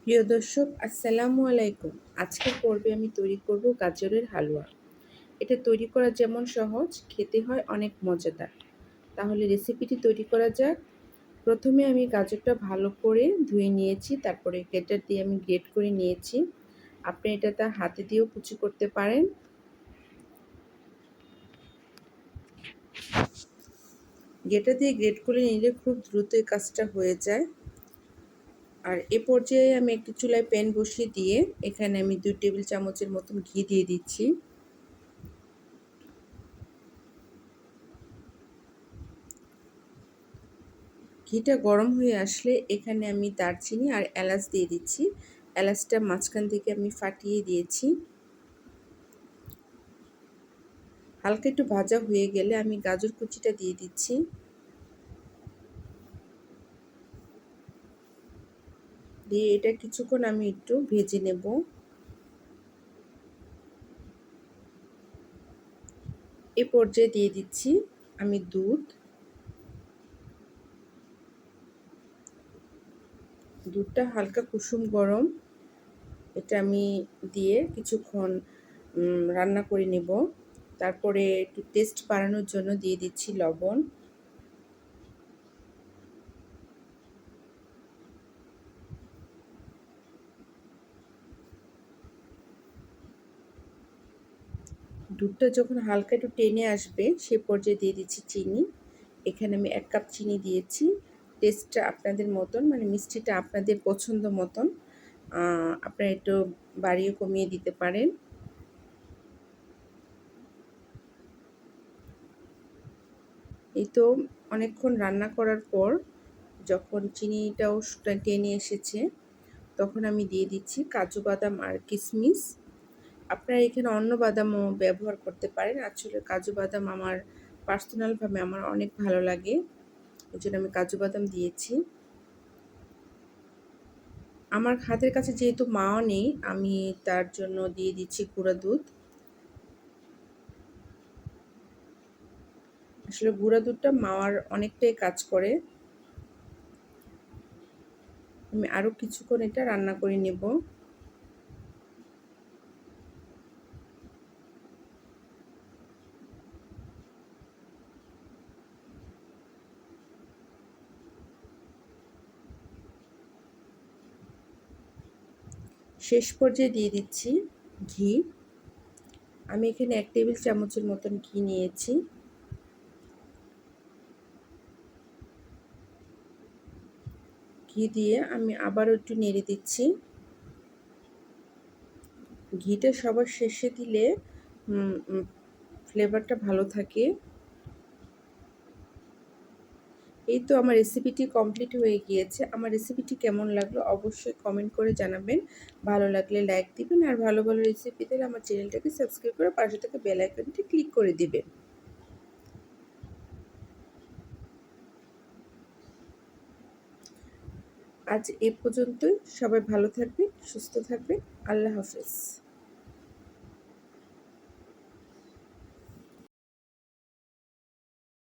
প্রিয় দর্শক, আসসালামু আলাইকুম। আজকের পর্বে আমি তৈরি করব গাজরের হালুয়া। এটা তৈরি করা যেমন সহজ, খেতে হয় অনেক মজাদার। তাহলে রেসিপিটি তৈরি করা যাক। প্রথমে আমি গাজরটা ভালো করে ধুয়ে নিয়েছি, তারপরে গ্রেটার দিয়ে আমি গ্রেট করে নিয়েছি। আপনি এটা হাতে দিয়েও কুচি করতে পারেন। গ্রেটার দিয়ে গ্রেট করে নিলে খুব দ্রুত এই কাজটা হয়ে যায়। আর এ পর্যায়ে আমি একটি চুলায় প্যান বসিয়ে দিয়ে এখানে আমি 2 টেবিল চামচের মতন ঘি দিয়ে দিচ্ছি। ঘিটা গরম হয়ে আসলে এখানে আমি দারচিনি আর এলাচ দিয়ে দিচ্ছি। এলাচটা মাঝখান থেকে আমি ফাটিয়ে দিয়েছি। হালকা একটু ভাজা হয়ে গেলে আমি গাজর কুচিটা দিয়ে দিচ্ছি। দিয়ে এটা কিছুক্ষণ আমি একটু ভেজে নেব। এ পর্যায়ে দিয়ে দিচ্ছি আমি দুধ। দুধটা হালকা কুসুম গরম, এটা আমি দিয়ে কিছুক্ষণ রান্না করে নেব। তারপরে একটু টেস্ট বাড়ানোর জন্য দিয়ে দিচ্ছি লবণ। দুধটা যখন হালকা একটু টেনে আসবে সে পর্যায়ে দিয়ে দিচ্ছি চিনি। এখানে আমি 1 কাপ চিনি দিয়েছি। টেস্টটা আপনাদের মতন, মানে মিষ্টিটা আপনাদের পছন্দ মতন আপনারা একটু বাড়িয়ে কমিয়ে দিতে পারেন। এই তো অনেকক্ষণ রান্না করার পর যখন চিনিটাও টেনে এসেছে তখন আমি দিয়ে দিচ্ছি কাজু বাদাম আর কিশমিশ। আপনারা এখানে অন্য বাদামও ব্যবহার করতে পারেন। আসলে কাজু বাদাম আমার পার্সোনালভাবে আমার অনেক ভালো লাগে, এই জন্য আমি কাজু বাদাম দিয়েছি। আমার হাতের কাছে যেহেতু মাও নেই, আমি তার জন্য দিয়ে দিচ্ছি গুঁড়া দুধ। আসলে গুঁড়া দুধটা মাওয়ার অনেকটাই কাজ করে। আমি আরও কিছুক্ষণ এটা রান্না করে নেব। শেষ পর্যায়ে দিয়ে দিচ্ছি ঘি। আমি এখানে 1 টেবিল চামচের মতন ঘি নিয়েছি। ঘি দিয়ে আমি আবারও একটু নেড়ে দিচ্ছি। ঘিটা সবার শেষে দিলে ফ্লেভারটা ভালো থাকে। এই তো আমার রেসিপিটি কমপ্লিট হয়ে গিয়েছে। আমার রেসিপিটি কেমন লাগলো অবশ্যই কমেন্ট করে জানাবেন। ভালো লাগলে লাইক দিবেন, আর ভালো ভালো রেসিপি পেতে আমার চ্যানেলটাকে সাবস্ক্রাইব করে পাশে থাকা বেল আইকনটি ক্লিক করে দিবেন। আজ এ পর্যন্তই। সবাই ভালো থাকবেন, সুস্থ থাকবেন। আল্লাহ হাফেজ।